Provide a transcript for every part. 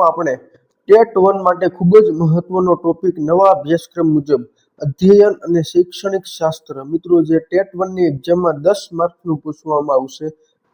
વિડીયોમાં આપણે ટેટ 1 માટે ખૂબ જ મહત્વનો ટોપિક નવા અભ્યાસક્રમ મુજબ અધ્યયન અને શૈક્ષણિક શાસ્ત્ર મિત્રો જે ટેટ 1 ની એક્ઝામમાં 10 માર્કનું પૂછવામાં આવશે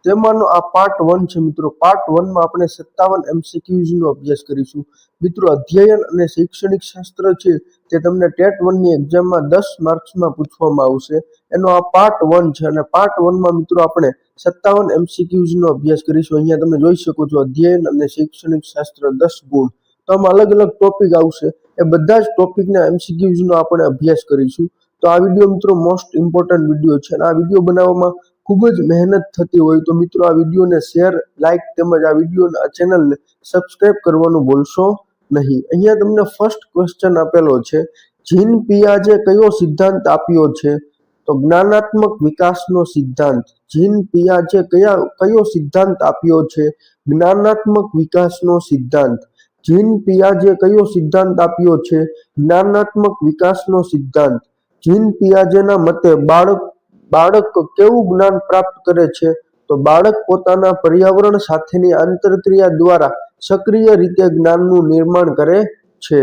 તેમાંનો આ પાર્ટ 1 છે મિત્રો। પાર્ટ 1 માં આપણે 57 MCQs નો અભ્યાસ કરીશું મિત્રો। અધ્યયન અને શૈક્ષણિક શાસ્ત્ર છે તે તમને ટેટ 1 ની એક્ઝામમાં 10 માર્ક્સમાં પૂછવામાં આવશે એનો આ પાર્ટ 1 છે અને પાર્ટ 1 માં મિત્રો આપણે 57 MCQs નો અભ્યાસ કરીશું। અહીંયા તમે જોઈ શકો છો અધ્યયન અને શૈક્ષણિક શાસ્ત્ર 10 ગુણ। તો આમાં અલગ અલગ ટોપિક આવશે એ બધા જ ટોપિકના MCQs નો આપણે અભ્યાસ કરીશું। તો આ વિડીયો મિત્રો મોસ્ટ ઇમ્પોર્ટન્ટ વિડીયો છે અને આ વિડીયો બનાવવામાં ખૂબ જ મહેનત થતી હોય તો મિત્રો આ વિડીયોને શેર લાઈક તેમજ આ વિડીયોને આ ચેનલને સબસ્ક્રાઇબ કરવાનું ભૂલશો નહીં। અહીંયા તમને ફર્સ્ટ ક્વેશ્ચન આપેલો છે જીન પિયાજે કયો સિદ્ધાંત આપ્યો છે તો જ્ઞાનાત્મક વિકાસનો સિદ્ધાંત। જીન પિયાજે કયો સિદ્ધાંત આપ્યો છે જ્ઞાનાત્મક વિકાસનો સિદ્ધાંત। જીન પિયાજે કયો સિદ્ધાંત આપ્યો છે જ્ઞાનાત્મક વિકાસનો સિદ્ધાંત। જીન પિયાજેના મતે બાળક કેવું જ્ઞાન પ્રાપ્ત કરે છે તો બાળક પોતાના પર્યાવરણ સાથેની આંતરક્રિયા દ્વારા સક્રિય રીતે જ્ઞાનનું નિર્માણ કરે છે।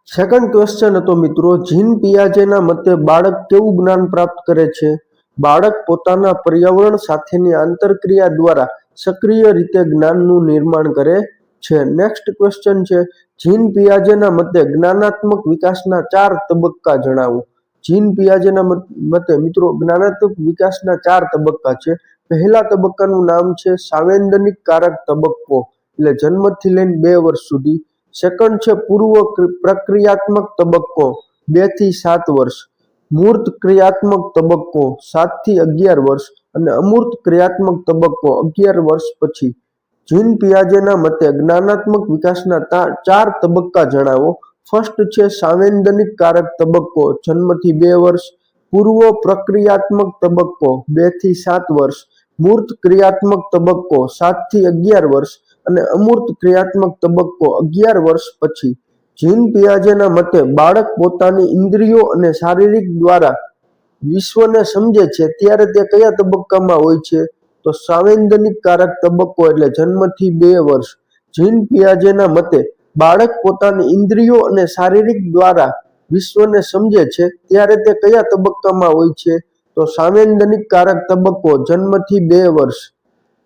સેકન્ડ ક્વેશ્ચન હતો મિત્રો જીન પિયાજેના મતે બાળક કેવું જ્ઞાન પ્રાપ્ત કરે છે બાળક પોતાના પર્યાવરણ સાથેની આંતરક્રિયા દ્વારા સક્રિય રીતે જ્ઞાનનું નિર્માણ કરે છે। નેક્સ્ટ ક્વેશ્ચન છે જીન પિયાજેના મતે જ્ઞાનાત્મક વિકાસના 4 તબક્કા જણાવો। જીન પિયાજેના મતે મિત્રો જ્ઞાનાત્મક વિકાસના 4 તબક્કા છે। પહેલા તબક્કાનું નામ છે સાંવેદનિક કારક તબક્કો એટલે જન્મથી લઈને 2 વર્ષ સુધી। સેકન્ડ છે પૂર્વ પ્રક્રિયાત્મક તબક્કો 2 થી 7 વર્ષ। મૂર્ત ક્રિયાત્મક તબક્કો 7 થી 11 વર્ષ અને અમૂર્ત ક્રિયાત્મક તબક્કો 11 વર્ષ પછી। જીન પિયાજેના મતે જ્ઞાનાત્મક વિકાસના 4 તબક્કા જણાવો। ફર્સ્ટ છે સાંવેદનિક કારક તબક્કો જન્મથી 2 વર્ષ। પૂર્વ પ્રક્રિયાત્મક તબક્કો 2 થી 7 વર્ષ। મૂર્ત ક્રિયાત્મક તબક્કો 7 થી 11 વર્ષ અને અમૂર્ત ક્રિયાત્મક તબક્કો 11 વર્ષ પછી। જીન પિયાજેના મતે બાળક પોતાની ઇન્દ્રિયો અને શારીરિક દ્વારા વિશ્વને સમજે છે ત્યારે તે કયા તબક્કામાં હોય છે તો સાંવેદનિક કારક તબક્કો એટલે જન્મથી 2 વર્ષ। જીન પિયાજેના મતે બાળક પોતાની ઇન્દ્રિયો અને શારીરિક દ્વારા વિશ્વને સમજે છે ત્યારે તે કયા તબક્કામાં હોય છે તો સાંવેદનિક કારક તબક્કો જન્મથી 2 વર્ષ।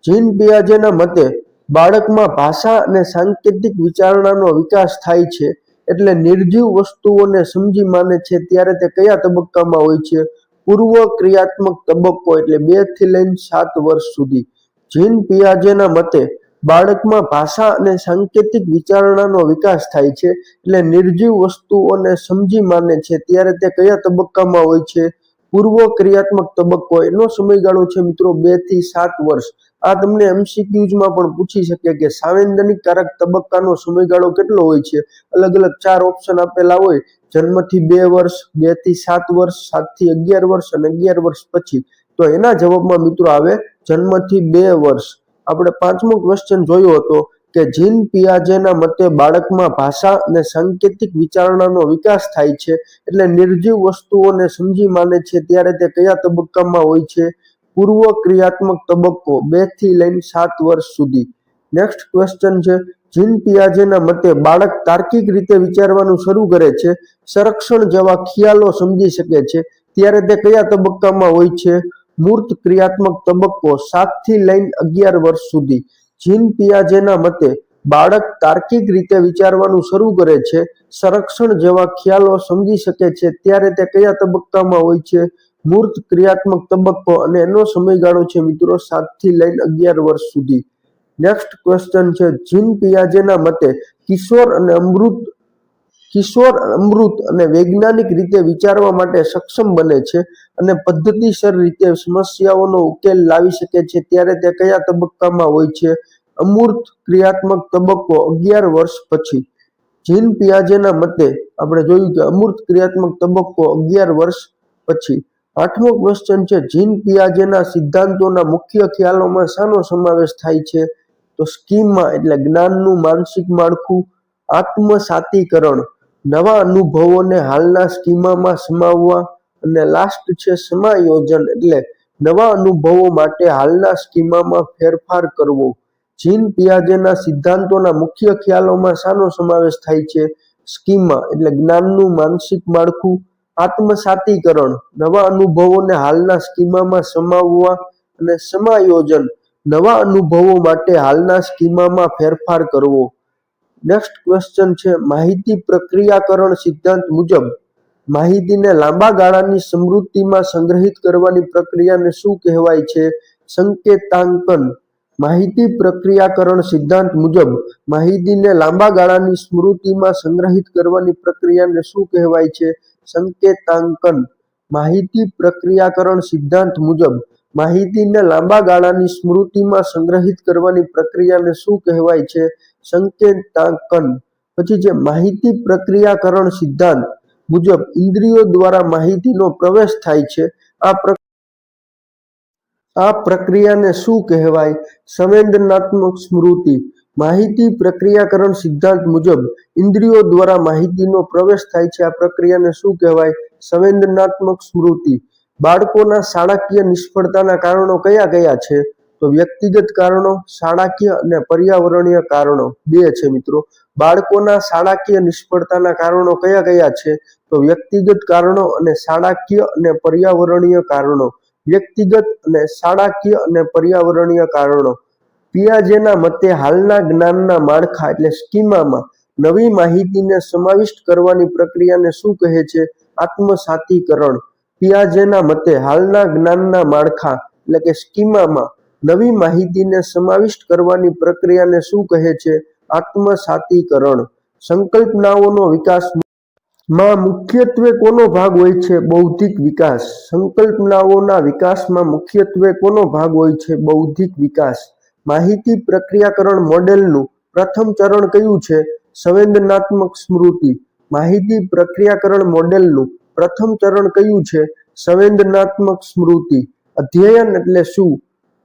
જીન પિયાજેના મતે બાળકમાં ભાષા અને સાંકેતિક વિચારણાનો વિકાસ થાય છે એટલે નિર્જીવ વસ્તુઓને સમજી માને છે ત્યારે તે કયા તબક્કામાં હોય છે પૂર્વ ક્રિયાત્મક તબક્કો એટલે 2 થી લઈને 7 વર્ષ સુધી। જીન પિયાજેના મતે બાળકમાં ભાષા અને સાંકેતિક વિચારણાનો વિકાસ થાય છે એટલે નિર્જીવ વસ્તુઓને સમજી માને છે ત્યારે તે કયા તબક્કામાં હોય છે પૂર્વ ક્રિયાત્મક તબક્કો એનો સમયગાળો છે મિત્રો 2 થી 7 વર્ષ। આ તમને MCQs માં પણ પૂછી શકે કે સાંવેદનિક કારક તબક્કાનો સમયગાળો કેટલો હોય છે। અલગ અલગ 4 ઓપ્શન આપેલા હોય જન્મથી 2 વર્ષ 2 થી 7 વર્ષ 7 થી 11 વર્ષ અને 11 વર્ષ પછી તો એના જવાબમાં મિત્રો આવે જન્મથી 2 વર્ષ। આપણે પાંચમો ક્વેશ્ચન જોયો હતો કે જીન પિયાજેના મતે બાળકમાં ભાષા અને સાંકેતિક વિચારણાનો વિકાસ થાય છે એટલે નિર્જીવ વસ્તુઓને સમજી માને છે ત્યારે તે કયા તબક્કામાં હોય છે પૂર્વ ક્રિયાત્મક તબક્કો 2 થી લઈને 7 વર્ષ સુધી। નેક્સ્ટ ક્વેશ્ચન છે જીન પિયાજેના મતે બાળક તાર્કિક રીતે વિચારવાનું શરૂ કરે છે સંરક્ષણ જેવા ખ્યાલો સમજી શકે છે ત્યારે તે કયા તબક્કામાં હોય છે મૂર્ત ક્રિયાત્મક તબક્કો 7 થી લઈને 11 વર્ષ સુધી। જીન પિયાજેના મતે બાળક તાર્કિક રીતે વિચારવાનું શરૂ કરે છે સંરક્ષણ જેવા ખ્યાલો સમજી શકે છે ત્યારે તે કયા તબક્કામાં હોય છે મૂર્ત ક્રિયાત્મક તબક્કો અને એનો સમયગાળો છે મિત્રો 7 થી લઈને 11 વર્ષ સુધી। નેક્સ્ટ ક્વેશ્ચન છે જીન પિયાજેના મતે કિશોર અમૃત અને વૈજ્ઞાનિક રીતે વિચારવા માટે સક્ષમ બને છે અને પદ્ધતિસર રીતે સમસ્યાઓનો ઉકેલ લાવી શકે છે ત્યારે તે કયા તબક્કામાં હોય છે અમૂર્ત ક્રિયાત્મક તબક્કો 11 વર્ષ પછી। જીન પિયાજેના મતે આપણે જોયું કે અમૂર્ત ક્રિયાત્મક તબક્કો 11 વર્ષ પછી। આઠમો ક્વેશ્ચન છે જીન પિયાજેના સિદ્ધાંતોના મુખ્ય ખ્યાલોમાં શાનો સમાવેશ થાય છે તો સ્કીમા એટલે જ્ઞાનનું માનસિક માળખું આત્મસાતીકરણ નવા અનુભવોને હાલના સ્કીમામાં સમાવવા અને લાસ્ટ છે સમાયોજન એટલે નવા અનુભવો માટે હાલના સ્કીમામાં ફેરફાર કરવો। જીન પિયાજેના સિદ્ધાંતોના મુખ્ય ખ્યાલોમાં શાનો સમાવેશ થાય છે? સ્કીમા એટલે જ્ઞાનનું માનસિક માળખું, આત્મસાતીકરણ નવા અનુભવોને હાલના સ્કીમામાં સમાવવા, અને સમાયોજન નવા અનુભવો માટે હાલના સ્કીમામાં ફેરફાર કરવો. નેક્સ્ટ ક્વેશ્ચન છે, માહિતી પ્રક્રિયાકરણ સિદ્ધાંત મુજબ માહિતીને લાંબા ગાળાની સ્મૃતિમાં સંગ્રહિત કરવાની પ્રક્રિયાને શું કહેવાય છે? સંકેતાંકન. માહિતી પ્રક્રિયાકરણ સિદ્ધાંત મુજબ માહિતીને લાંબા ગાળાની સ્મૃતિમાં સંગ્રહિત કરવાની પ્રક્રિયાને શું કહેવાય છે? સંકેતાંકન. માહિતી પ્રક્રિયાકરણ સિદ્ધાંત મુજબ માહિતીને લાંબા ગાળાની સ્મૃતિમાં સંગ્રહિત કરવાની પ્રક્રિયાને શું કહેવાય છે? સંકેતાંકન. પછી જે માહિતી પ્રક્રિયાકરણ સિદ્ધાંત મુજબ ઇન્દ્રિયો દ્વારા માહિતીનો પ્રવેશ થાય છે, આ પ્રક્રિયાને શું કહેવાય? સંવેદનાત્મક સ્મૃતિ. માહિતી પ્રક્રિયાકરણ સિદ્ધાંત મુજબ ઇન્દ્રિયો દ્વારા માહિતીનો પ્રવેશ થાય છે, આ પ્રક્રિયાને શું કહેવાય? સંવેદનાત્મક સ્મૃતિ. બાળકોના શાળાકીય નિષ્ફળતાના કારણો કયા કયા છે? તો વ્યક્તિગત કારણો, શાળાકીય અને પર્યાવરણીય કારણો. બે છે મિત્રો. બાળકોના શાળાકીય નિષ્ફળતાના કારણો કયા કયા છે? તો વ્યક્તિગત કારણો અને શાળાકીય અને પર્યાવરણીય કારણો. વ્યક્તિગત અને શાળાકીય અને પર્યાવરણીય કારણો. પિયાજેના મતે હાલના જ્ઞાનના માળખા એટલે સ્કીમામાં નવી માહિતીને સમાવિષ્ટ કરવાની પ્રક્રિયાને શું કહે છે? આત્મસાતીકરણ. પિયાજેના મતે હાલના જ્ઞાનના માળખા એટલે કે સ્કીમામાં નવી માહિતીને સમાવિષ્ટ કરવાની પ્રક્રિયાને શું કહે છે? આત્મસાતીકરણ. સંકલ્પનાઓનો વિકાસ માં મુખ્યત્વે કોનો ભાગ હોય છે? બૌદ્ધિક વિકાસ. સંકલ્પનાઓના વિકાસમાં મુખ્યત્વે કોનો ભાગ હોય છે? બૌદ્ધિક વિકાસ. માહિતી પ્રક્રિયાકરણ મોડેલનું પ્રથમ ચરણ કયું છે? સંવેદનાત્મક સ્મૃતિ. માહિતી પ્રક્રિયાકરણ મોડેલનું પ્રથમ ચરણ કયું છે? સંવેદનાત્મક સ્મૃતિ. અધ્યયન એટલે શું?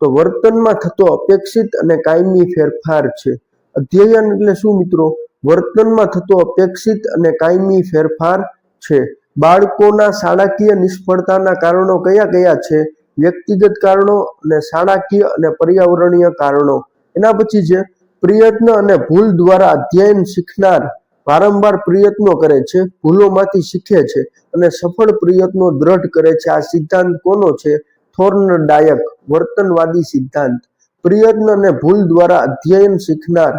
તો વર્તનમાં થતો અપેક્ષિત અને કાયમી ફેરફાર છે. અધ્યયન એટલે શું મિત્રો? વર્તનમાં થતો અપેક્ષિત અને કાયમી ફેરફાર છે. બાળકોના શાળાકીય નિષ્ફળતાના કારણો કયા કયા છે? વ્યક્તિગત કારણો અને શાળાકીય અને પર્યાવરણીય કારણો. એના પછી છે પ્રયત્ન અને ભૂલ દ્વારા અધ્યયન. શીખનાર વારંવાર પ્રયત્નો કરે છે, ભૂલોમાંથી શીખે છે અને સફળ પ્રયત્નો દ્રઢ કરે છે. આ સિદ્ધાંત કોનો છે? થોર્નડાયક. વર્તનવાદી સિદ્ધાંત. પ્રયત્ન અને ભૂલ દ્વારા અધ્યયન. શીખનાર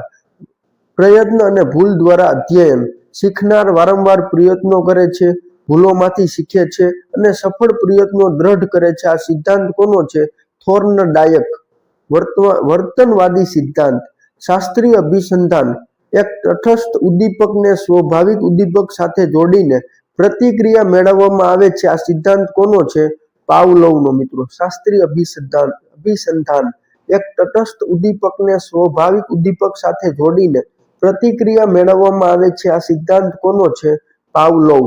પ્રયત્ન અને ભૂલ દ્વારા અધ્યયન. શીખનાર વારંવાર પ્રયત્નો કરે છે, ભૂલોમાંથી શીખે છે અને સફળ પ્રયત્નો દ્રઢ કરે છે. આ સિદ્ધાંત કોનો છે? થોર્નડાયક. વર્તનવાદી સિદ્ધાંત. શાસ્ત્રીય અભિસંધાન. એક તટસ્થ ઉદ્દીપકને સ્વાભાવિક ઉદ્દીપક સાથે જોડીને પ્રતિક્રિયા મેળવવામાં આવે છે. આ સિદ્ધાંત કોનો છે? પાવલોવનો મિત્રો. શાસ્ત્રીય અભિસંધાન. એક તટસ્થ ઉદ્દીપકને સ્વાભાવિક ઉદ્દીપક સાથે જોડીને પ્રતિક્રિયા મેળવવામાં આવે છે. આ સિદ્ધાંત કોનો છે? પાવલોવ.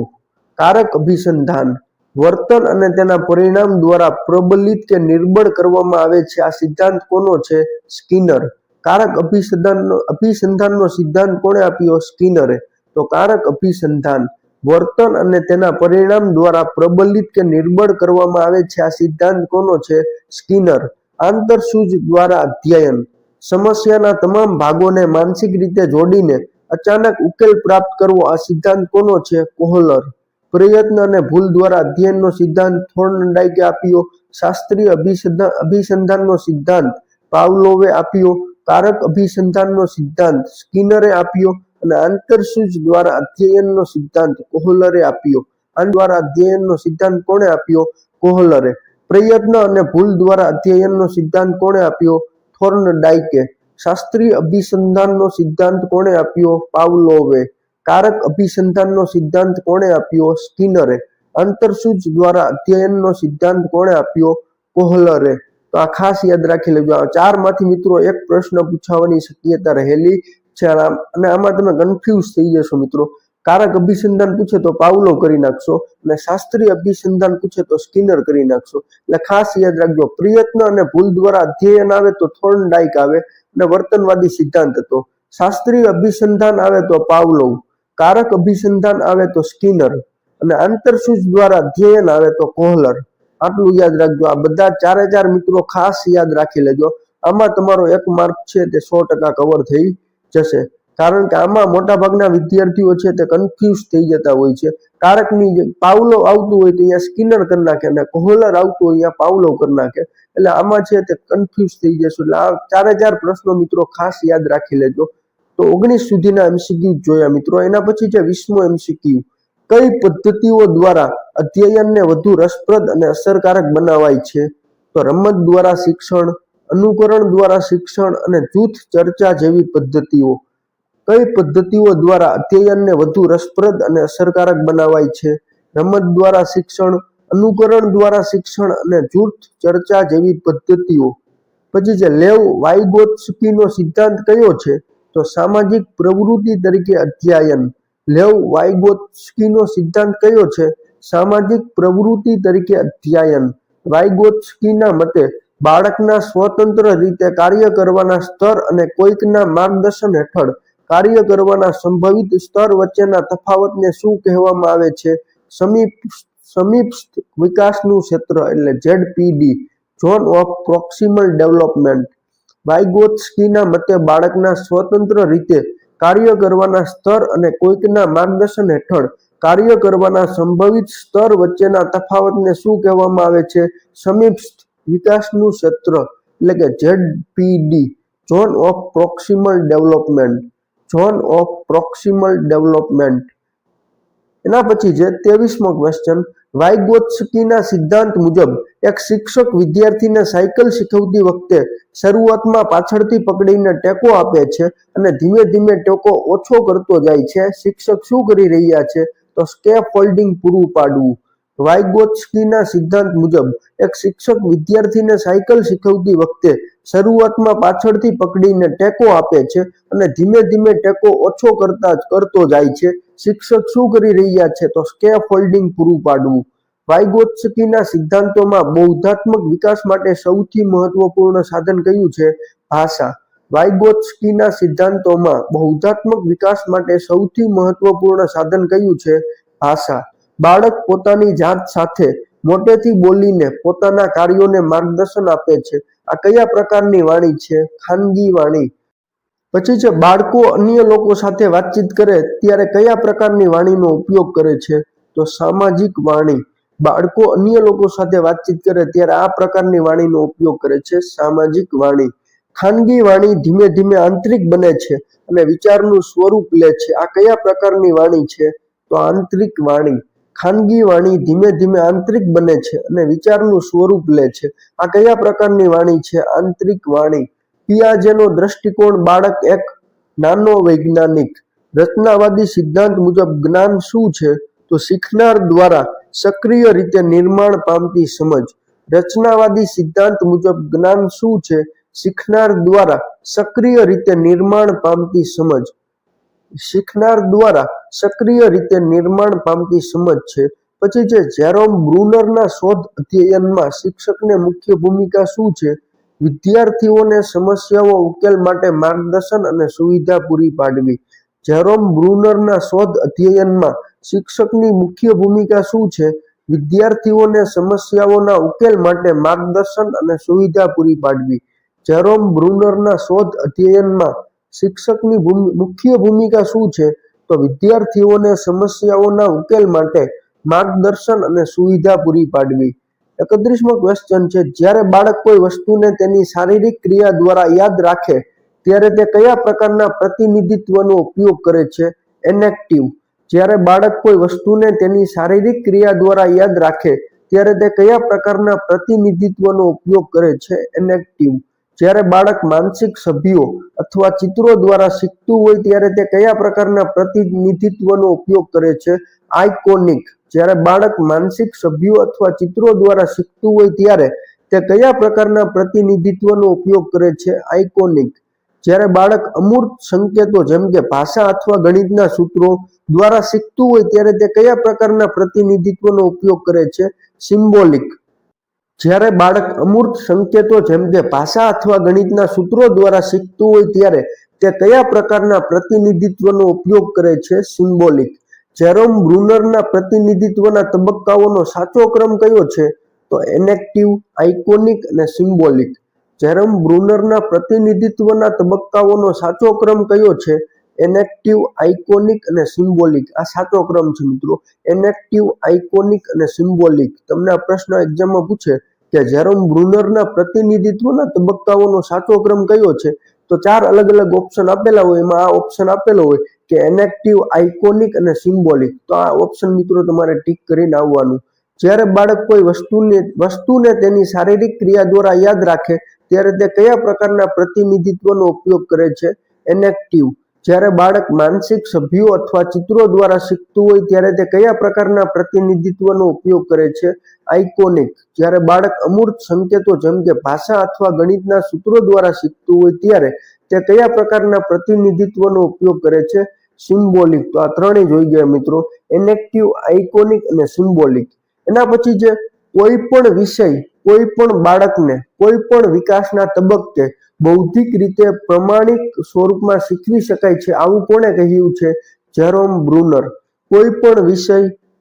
કારક અભિસંધાન. વર્તન અને તેના પરિણામ દ્વારા પ્રબલિત કે નિર્બળ કરવામાં આવે છે. આ સિદ્ધાંત કોનો છે? સ્કિનર. કારક અભિસંધાનનો સિદ્ધાંત કોણે આપ્યો? સ્કિનરે. તો કારક અભિસંધાન વર્તન અને તેના પરિણામ દ્વારા પ્રબલિત કે નિર્બળ કરવામાં આવે છે. આ સિદ્ધાંત કોનો છે? સ્કિનર. આંતરસૂઝ દ્વારા અધ્યયન. સમસ્યાના તમામ ભાગોને માનસિક રીતે જોડીને અચાનક ઉકેલ પ્રાપ્ત કરવો. આ સિદ્ધાંત કોનો છે? કોહલર. પ્રયત્ન અને ભૂલ દ્વારા અધ્યયનનો સિદ્ધાંત થોર્નડાયકે આપ્યો. શાસ્ત્રીય અભિસંધાનનો સિદ્ધાંત પાવલોવે આપ્યો. કારક અભિસંધાનનો સિદ્ધાંત સ્કિનરે આપ્યો અને આંતરસૂઝ દ્વારા અધ્યયનનો સિદ્ધાંત કોહલરે આપ્યો. આ દ્વારા અધ્યયનનો સિદ્ધાંત કોણે આપ્યો? કોહલરે. પ્રયત્ન અને ભૂલ દ્વારા અધ્યયનનો સિદ્ધાંત કોણે આપ્યો? થોર્નડાયકે. શાસ્ત્રીય અભિસંધાનનો સિદ્ધાંત કોણે આપ્યો? પાવલોવે. કારક અભિસંધાનનો સિદ્ધાંત કોણે આપ્યો? સ્કિનરે. આંતરસૂઝ દ્વારા અધ્યયનનો સિદ્ધાંત કોણે આપ્યો? કોહલરે. તો આ ખાસ યાદ રાખી લેજો. આ ચારમાંથી મિત્રો એક પ્રશ્ન પૂછાવાની શક્યતા રહેલી છે અને આમાં તમે કન્ફ્યુઝ થઈ જશો મિત્રો. કારક અભિસંધાન પૂછે તો પાવલોવ કરી નાખશો અને શાસ્ત્રીય અભિસંધાન પૂછે તો સ્કિનર કરી નાખશો. એટલે ખાસ યાદ રાખજો, પ્રયત્ન અને ભૂલ દ્વારા અધ્યયન આવે તો થોર્નડાયક આવે અને વર્તનવાદી સિદ્ધાંત હતો. શાસ્ત્રીય અભિસંધાન આવે તો પાવલોવ, કારક અભિસંધાન આવે તો સ્કિનર અને આંતરસૂઝ દ્વારા અધ્યયન આવે તો કોહલર. આટલું યાદ રાખજો. આ બધા ચારે ચાર મિત્રો ખાસ યાદ રાખી લેજો. આમાં તમારો 1 માર્ક છે તે 100% કવર થઈ જશે. કારણ કે આમાં મોટાભાગના વિદ્યાર્થીઓ છે તે કન્ફ્યુઝ થઈ જતા હોય છે. કારકની જે પાવલોવ આવતું હોય તો અહીંયા સ્કિનર કરી નાખે અને કોહલર આવતું હોય અહીંયા પાવલોવ કરી નાખે. એટલે આમાં છે તે કન્ફ્યુઝ થઈ જશે. એટલે આ 4 પ્રશ્નો મિત્રો ખાસ યાદ રાખી લેજો. તો 19 સુધીના એમસીક્યુ જોયા મિત્રો. એના પછી છે 20મો એમસીક્યુ. કઈ પદ્ધતિઓ દ્વારા અધ્યયનને વધુ રસપ્રદ અને અસરકારક બનાવાય છે? તો રમત દ્વારા શિક્ષણ, અનુકરણ દ્વારા શિક્ષણ અને જૂથ ચર્ચા જેવી પદ્ધતિઓ. કઈ પદ્ધતિઓ દ્વારા અધ્યયનને વધુ રસપ્રદ અને અસરકારક બનાવાય છે? રમત દ્વારા શિક્ષણ, અનુકરણ દ્વારા શિક્ષણ અને જૂથ ચર્ચા જેવી પદ્ધતિઓ. પછી છે લેવ વાઇગોત્સ્કીનો સિદ્ધાંત કયો છે? તો સામાજિક પ્રવૃત્તિ તરીકે અધ્યયન. લેવ વાઇગોત્સ્કીનો સિદ્ધાંત કયો છે? સામાજિક પ્રવૃત્તિ તરીકે અધ્યયન. વાઇગોત્સ્કીના મતે બાળકના સ્વતંત્ર રીતે કાર્ય કરવાના સ્તર અને કોઈકના માર્ગદર્શન હેઠળ કાર્ય કરવાના સંભવિત સ્તર વચ્ચેના તફાવતને શું કહેવામાં આવે છે? સમીપસ્થ વિકાસનું ક્ષેત્ર એટલે ઝેડપીડી, ઝોન ઓફ પ્રોક્સિમલ ડેવલપમેન્ટ. વાઇગોત્સ્કીના મતે બાળકના સ્વતંત્ર રીતે કાર્ય કરવાના સ્તર અને કોઈકના માર્ગદર્શન હેઠળ કાર્ય કરવાના સંભવિત સ્તર વચ્ચેના તફાવતને શું કહેવામાં આવે છે? સમીપસ્થ વિકાસનું ક્ષેત્ર એટલે કે ZPD, zone of proximal development. Zone of proximal development. એના પછી છે 23મો ક્વેશ્ચન. વાઇગોત્સ્કીના સિદ્ધાંત મુજબ એક શિક્ષક વિદ્યાર્થીને સાયકલ શીખવતી વખતે શરૂઆતમાં પાછળથી પકડીને ટેકો આપે છે અને ધીમે ધીમે ટેકો ઓછો કરતો જાય છે. શિક્ષક શું કરી રહ્યા છે? તો સ્કેફોલ્ડિંગ પૂરું પાડવું. વાઇગોત્સ્કીના સિદ્ધાંત મુજબ એક શિક્ષક વિદ્યાર્થીને સાયકલ શીખવતી વખતે શરૂઆતમાં પાછળથી પકડીને ટેકો આપે છે અને ધીમે ધીમે ટેકો ઓછો કરતો જાય છે. શિક્ષક શું કરી રહ્યા છે? તો સ્કેફોલ્ડિંગ પૂરું પાડવું. વાઇગોત્સ્કીના સિદ્ધાંતોમાં બૌદ્ધાત્મક વિકાસ માટે સૌથી મહત્વપૂર્ણ સાધન કયું છે? ભાષા. વાઇગોત્સ્કીના સિદ્ધાંતોમાં બૌદ્ધાત્મક વિકાસ માટે સૌથી મહત્વપૂર્ણ સાધન કયું છે? ભાષા. બાળક પોતાની જાત સાથે મોટેથી બોલીને પોતાના કાર્યોને માર્ગદર્શન આપે છે. આ કયા પ્રકારની વાણી છે? ખાનગી વાણી. પછી છે બાળકો અન્ય લોકો સાથે વાતચીત કરે ત્યારે કયા પ્રકારની વાણીનો ઉપયોગ કરે છે? તો સામાજિક વાણી. બાળકો અન્ય લોકો સાથે વાતચીત કરે ત્યારે આ પ્રકારની વાણીનો ઉપયોગ કરે છે, સામાજિક વાણી. ખાનગી વાણી ધીમે ધીમે આંતરિક બને છે અને વિચારનું સ્વરૂપ લે છે. આ કયા પ્રકારની વાણી છે? તો આંતરિક વાણી. ખાનગી વાણી ધીમે ધીમે આંતરિક બને છે અને વિચારનું સ્વરૂપ લે છે. આ કયા પ્રકારની વાણી છે? આંતરિક વાણી. પિયાજેનો દ્રષ્ટિકોણ. બાળક એક નાનો વૈજ્ઞાનિક. રચનાવાદી સિદ્ધાંત મુજબ જ્ઞાન શું છે? તો શીખનાર દ્વારા સક્રિય રીતે નિર્માણ પામતી સમજ. રચનાવાદી સિદ્ધાંત મુજબ જ્ઞાન શું છે? શીખનાર દ્વારા સક્રિય રીતે નિર્માણ પામતી સમજ. શીખનાર દ્વારા સક્રિય રીતે નિર્માણ પામતી સમજ છે. પછી છે જેરોમ બ્રુનરના શોધ અધ્યયનમાં શિક્ષકને મુખ્ય ભૂમિકા શું છે? વિદ્યાર્થીઓને સમસ્યાઓ ઉકેલ માટે માર્ગદર્શન અને સુવિધા પૂરી પાડવી. જેરોમ બ્રુનરના શોધ અધ્યયનમાં શિક્ષકની મુખ્ય ભૂમિકા શું છે? વિદ્યાર્થીઓને સમસ્યાઓના ઉકેલ માટે માર્ગદર્શન અને સુવિધા પૂરી પાડવી. જેરોમ બ્રુનરના શોધ અધ્યયનમાં શિક્ષકની મુખ્ય ભૂમિકા શું છે? તો વિદ્યાર્થીઓને સમસ્યાઓના ઉકેલ માટે માર્ગદર્શન અને સુવિધા પૂરી પાડવી. 31મો ક્વેશ્ચન છે. જ્યારે બાળક કોઈ વસ્તુને તેની શારીરિક ક્રિયા દ્વારા યાદ રાખે ત્યારે તે કયા પ્રકારના પ્રતિનિધિત્વનો ઉપયોગ કરે છે? એનેક્ટિવ. જ્યારે બાળક કોઈ વસ્તુને તેની શારીરિક ક્રિયા દ્વારા યાદ રાખે ત્યારે તે કયા પ્રકારના પ્રતિનિધિત્વનો ઉપયોગ કરે છે? એનેક્ટિવ. જ્યારે બાળક માનસિક સભ્યો અથવા ચિત્રો દ્વારા શીખતું હોય ત્યારે તે કયા પ્રકારના પ્રતિનિધિત્વનો ઉપયોગ કરે છે? આઇકોનિક. જ્યારે બાળક માનસિક સભ્યો અથવા ચિત્રો દ્વારા શીખતું હોય ત્યારે તે કયા પ્રકારના પ્રતિનિધિત્વનો ઉપયોગ કરે છે? આઇકોનિક. જ્યારે બાળક અમૂર્ત સંકેતો જેમ કે ભાષા અથવા ગણિતના સૂત્રો દ્વારા શીખતું હોય ત્યારે તે કયા પ્રકારના પ્રતિનિધિત્વનો ઉપયોગ કરે છે? સિમ્બોલિક. જ્યારે બાળક અમૂર્ત સંકેતો જેમ કે ભાષા અથવા ગણિતના સૂત્રો દ્વારા શીખતું હોય ત્યારે તે કયા પ્રકારના પ્રતિનિધિત્વનો ઉપયોગ કરે છે? સિમ્બોલિક. જેરોમ બ્રુનરના પ્રતિનિધિત્વના તબક્કાઓનો સાચો ક્રમ કયો છે? તો એનેક્ટિવ, આઇકોનિક અને સિમ્બોલિક. જેરમ બ્રુનરના પ્રતિનિધિત્વના તબક્કાઓનો સાચો ક્રમ કયો છે? એનેક્ટિવ, આઇકોનિક અને સિમ્બોલિક. આ સાચો ક્રમ છે મિત્રો. એનેક્ટિવ, આઇકોનિક અને સિમ્બોલિક. તમને આ પ્રશ્ન એક્ઝામમાં પૂછે કે જેરોમ બ્રુનરના પ્રતિનિધિત્વના તબક્કાઓનો સાચો ક્રમ કયો છે, તો 4 અલગ અલગ ઓપ્શન આપેલા હોય, એમાં આ ઓપ્શન આપેલો હોય કે એનેક્ટિવ, આઇકોનિક અને સિમ્બોલિક. તો આ ઓપ્શન મિત્રો તમારે ટીક કરીને આવવાનું. જ્યારે બાળક કોઈ વસ્તુને તેની શારીરિક ક્રિયા દ્વારા યાદ રાખે ત્યારે તે કયા પ્રકારના પ્રતિનિધિત્વનો ઉપયોગ કરે છે? એનેક્ટિવ. જ્યારે બાળક માનસિક સભ્યો અથવા ચિત્રો દ્વારા શીખતું હોય ત્યારે તે કયા પ્રકારના પ્રતિનિધિત્વનો ઉપયોગ કરે છે? આઇકોનિક. જ્યારે બાળક અમૂર્ત સંકેતો જેમ કે ભાષા અથવા ગણિતના સૂત્રો દ્વારા શીખતું હોય ત્યારે તે કયા પ્રકારના પ્રતિનિધિત્વનો ઉપયોગ કરે છે? સિમ્બોલિક. તો આ ત્રણેય જોઈ ગયા મિત્રો, એનેક્ટિવ, આઇકોનિક અને સિમ્બોલિક. એના પછી જે કોઈ પણ વિષય કોઈ પણ બાળકને કોઈ પણ વિકાસના તબક્કે બૌદ્ધિક રીતે પ્રમાણિક સ્વરૂપમાં શીખવી શકાય છે, આવું કોણે કહ્યું છે? જેરોમ બ્રુનર. કોઈ પણ વિષય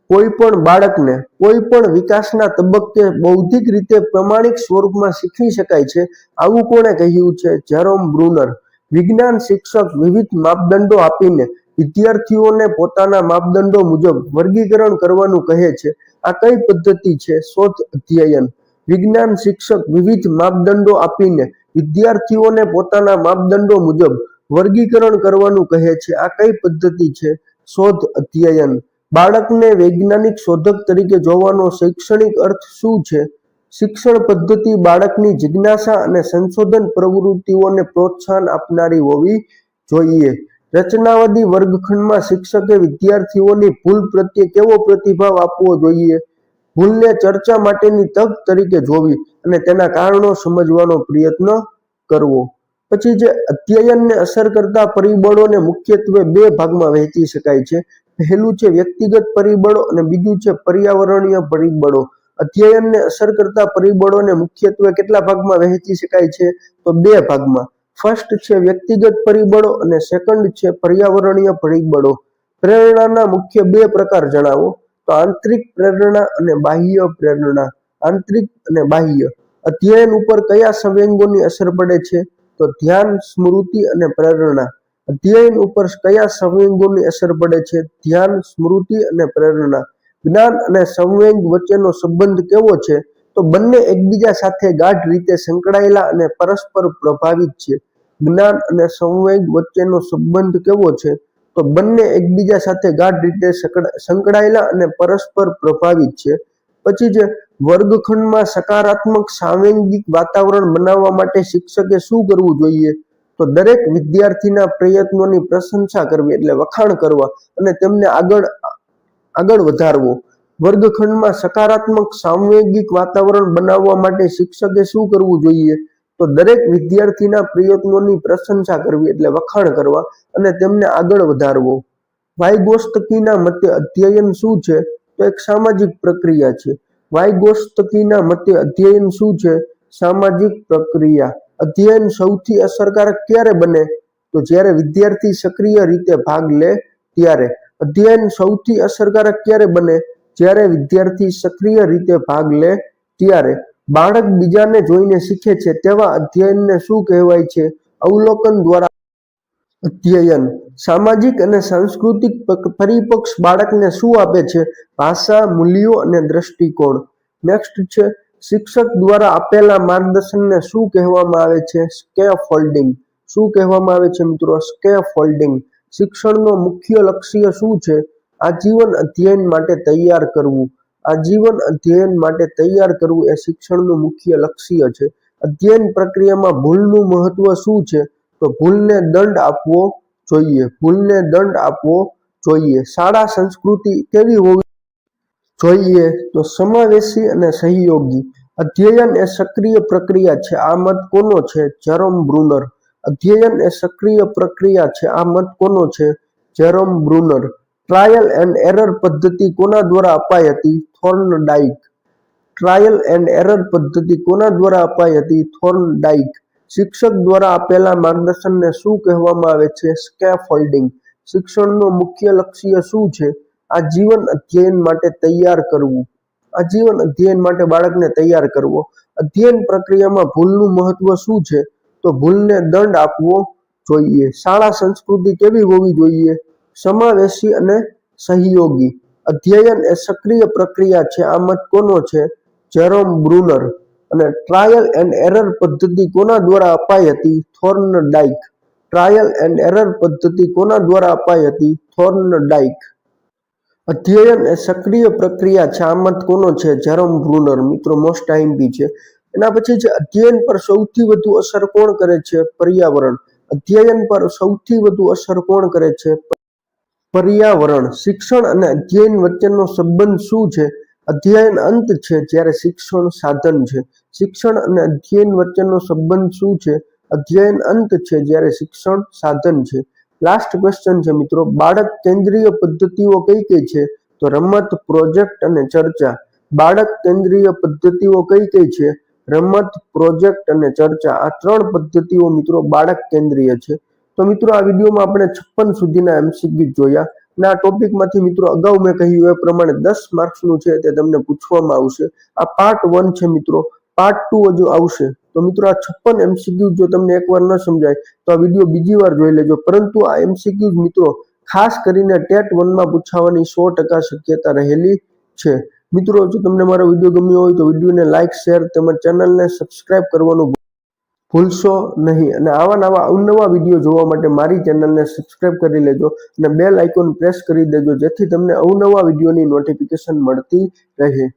કોઈ પણ બાળકને કોઈ પણ વિકાસના તબક્કે બૌદ્ધિક રીતે પ્રમાણિક સ્વરૂપમાં શીખવી શકાય છે, આવું કોણે કહ્યું છે? જેરોમ બ્રુનર. વિજ્ઞાન શિક્ષક વિવિધ માપદંડો આપીને વિદ્યાર્થીઓને પોતાના માપદંડો મુજબ વર્ગીકરણ કરવાનું કહે છે. આ કઈ પદ્ધતિ છે? શોધ અધ્યયન. વિજ્ઞાન શિક્ષક વિવિધ માપદંડો આપીને વિદ્યાર્થીઓને પોતાના માપદંડો મુજબ વર્ગીકરણ કરવાનું કહે છે. આ કઈ પદ્ધતિ છે? શોધ અધ્યયન. બાળકને વૈજ્ઞાનિક શોધક તરીકે જોવાનો શૈક્ષણિક અર્થ શું છે? શિક્ષણ પદ્ધતિ બાળકની જિજ્ઞાસા અને સંશોધન પ્રવૃત્તિઓને પ્રોત્સાહન આપનારી હોવી જોઈએ. રચનાવાદી વર્ગખંડમાં શિક્ષકે વિદ્યાર્થીઓની ભૂલ પ્રત્યે કેવો પ્રતિભાવ આપવો જોઈએ? ભૂલને ચર્ચા માટેની તક તરીકે જોવી અને તેના કારણો સમજવાનો પ્રયત્ન કરવો. પછી જે અધ્યયનને અસર કરતા પરિબળોને મુખ્યત્વે 2 ભાગમાં વહેંચી શકાય છે. પહેલું છે વ્યક્તિગત પરિબળો અને બીજું છે પર્યાવરણીય પરિબળો. અધ્યયનને અસર કરતા પરિબળોને મુખ્યત્વે કેટલા ભાગમાં વહેંચી શકાય છે? તો 2 ભાગમાં. ફર્સ્ટ છે વ્યક્તિગત પરિબળો અને સેકન્ડ છે પર્યાવરણીય પરિબળો. પ્રેરણાના મુખ્ય 2 પ્રકાર જણાવો. તો આંતરિક પ્રેરણા અને બાહ્ય પ્રેરણા. આંતરિક અને બાહ્ય. અધ્યયન ઉપર કયા સંવેગોની અસર પડે છે? તો ધ્યાન, સ્મૃતિ અને પ્રેરણા. અધ્યયન ઉપર કયા સંવેગોની અસર પડે છે? ધ્યાન, સ્મૃતિ અને પ્રેરણા. જ્ઞાન અને સંવેગ વચ્ચેનો સંબંધ કેવો છે? તો બંને એકબીજા સાથે ગાઢ રીતે સંકળાયેલા અને પરસ્પર પ્રભાવિત છે. જ્ઞાન અને સંવેગ વચ્ચેનો સંબંધ કેવો છે? તો બંને એકબીજા સાથે ગાઢ રીતે સંકળાયેલા અને પરસ્પર પ્રભાવિત છે. પછી જે વર્ગખંડમાં સકારાત્મક સાંવેગિક વાતાવરણ બનાવવા માટે શિક્ષકે શું કરવું જોઈએ? તો દરેક વિદ્યાર્થીના પ્રયત્નોની પ્રશંસા કરવી, એટલે વખાણ કરવા અને તેમને આગળ વધારવો. વર્ગખંડમાં સકારાત્મક સાંવેગિક વાતાવરણ બનાવવા માટે શિક્ષકે શું કરવું જોઈએ? તો દરેક વિદ્યાર્થીના પ્રયત્નોની પ્રશંસા કરવી, એટલે વખાણ કરવા અને તેમને આગળ વધારવો. વાઇગોત્સ્કીના મતે અધ્યયન શું છે? તો એક સામાજિક પ્રક્રિયા છે. વાઇગોત્સ્કીના મતે અધ્યયન શું છે? સામાજિક પ્રક્રિયા. અધ્યયન સૌથી અસરકારક ક્યારે બને? તો જ્યારે વિદ્યાર્થી સક્રિય રીતે ભાગ લે ત્યારે. અધ્યયન સૌથી અસરકારક ક્યારે બને? જ્યારે વિદ્યાર્થી સક્રિય રીતે ભાગ લે ત્યારે. બાળક બીજાને જોઈને શીખે છે તેવા અધ્યયનને શું કહેવાય છે? અવલોકન દ્વારા અધ્યયન. સામાજિક અને સાંસ્કૃતિક પરિપ્રેક્ષ બાળકને શું આપે છે? ભાષા, મૂલ્યો અને દ્રષ્ટિકોણ. નેક્સ્ટ છે શિક્ષક દ્વારા આપેલા માર્ગદર્શનને શું કહેવામાં આવે છે? સ્કેફોલ્ડિંગ. શું કહેવામાં આવે છે મિત્રો? સ્કેફોલ્ડિંગ. શિક્ષણનો મુખ્ય લક્ષ્ય શું છે? આજીવન અધ્યયન માટે તૈયાર કરવું. આજીવન અધ્યયન માટે તૈયાર કરવું એ શિક્ષણનું મુખ્ય લક્ષ્ય છે. અધ્યયન પ્રક્રિયામાં ભૂલનું મહત્વ શું છે? તો ભૂલને દંડ આપવો જોઈએ. ભૂલને દંડ આપવો જોઈએ. શાળા સંસ્કૃતિ કેવી હોવી જોઈએ? તો સમાવેશી અને સહયોગી. અધ્યયન એ સક્રિય પ્રક્રિયા છે. આ મત કોનો છે? જેરોમ બ્રુનર. અધ્યયન એ સક્રિય પ્રક્રિયા છે. આ મત કોનો છે? જેરોમ બ્રુનર. ટ્રાયલ એન્ડ એરર પદ્ધતિ કોના દ્વારા અપાઈ હતી? થોર્નડાઇક. ટ્રાયલ એન્ડ એરર પદ્ધતિ કોના દ્વારા અપાઈ હતી? થોર્નડાઇક. શિક્ષક દ્વારા આપેલા માર્ગદર્શનને શું કહેવામાં આવે છે? સ્કેફોલ્ડિંગ. શિક્ષણનો મુખ્ય લક્ષ્ય શું છે? આજીવન અધ્યયન માટે તૈયાર કરવું. આજીવન અધ્યયન માટે બાળકને તૈયાર કરવો. અધ્યયન પ્રક્રિયામાં ભૂલનું મહત્વ શું છે? તો ભૂલને દંડ આપવો જોઈએ. શાળા સંસ્કૃતિ કેવી હોવી જોઈએ? સમાવેશી અને સહયોગી. અધ્યયન એ સક્રિય પ્રક્રિયા છે. આ મત કોનો છે? જેરોમ બ્રુનર. અને ટ્રાયલ એન્ડ એરર પદ્ધતિ કોના દ્વારા અપાઈ હતી? થોર્નડાઇક. ટ્રાયલ એન્ડ એરર પદ્ધતિ કોના દ્વારા અપાઈ હતી? થોર્નડાઇક. અધ્યયન એ સક્રિય પ્રક્રિયા છે. આ મત કોનો છે? જેરોમ બ્રુનર. મિત્રો મોસ્ટ આઈએમપી છે. એના પછી છે અધ્યયન પર સૌથી વધુ અસર કોણ કરે છે? પર્યાવરણ. અધ્યયન પર સૌથી વધુ અસર કોણ કરે છે? પર્યાવરણ. શિક્ષણ અને અધ્યયન વચ્ચેનો સંબંધ શું છે? અધ્યયન અંત છે જ્યારે શિક્ષણ સાધન છે. શિક્ષણ અને અધ્યયન વચ્ચેનો સંબંધ શું છે? અધ્યયન અંત છે જ્યારે શિક્ષણ સાધન છે. લાસ્ટ ક્વેશ્ચન છે મિત્રો, બાળક કેન્દ્રીય પદ્ધતિઓ કઈ કઈ છે? તો રમત, પ્રોજેક્ટ અને ચર્ચા. બાળક કેન્દ્રીય પદ્ધતિઓ કઈ કઈ છે? રમત, પ્રોજેક્ટ અને ચર્ચા. આ 3 પદ્ધતિઓ મિત્રો બાળક કેન્દ્રીય છે. તો મિત્રો આ વિડીયોમાં આપણે 56 સુધીના એમસીક્યુ જોયા અને આ ટોપિકમાંથી મિત્રો અગાઉ મેં કહ્યું એ પ્રમાણે 10 માર્ક્સનું છે તે તમને પૂછવામાં આવશે. આ પાર્ટ 1 છે મિત્રો. પાર્ટ 2 હજુ આવશે. તો મિત્રો આ 56 એમસીક્યુ જો તમને એકવાર ન સમજાય તો આ વિડીયો બીજી વાર જોઈ લેજો. પરંતુ આ એમસીક્યુ મિત્રો ખાસ કરીને ટેટ 1 માં પૂછાવાની 100% શક્યતા રહેલી છે. મિત્રો જો તમને મારો વિડીયો ગમ્યો હોય તો વિડીયોને લાઇક, શેર તેમજ ચેનલને સબસ્ક્રાઇબ કરવાનું ભૂલશો નહીં. અને આવા નવા અવનવા વિડીયો જોવા માટે મારી ચેનલને સબસ્ક્રાઇબ કરી લેજો અને બેલ આઇકોન પ્રેસ કરી દેજો જેથી તમને અવનવા વિડીયોની નોટિફિકેશન મળતી રહે.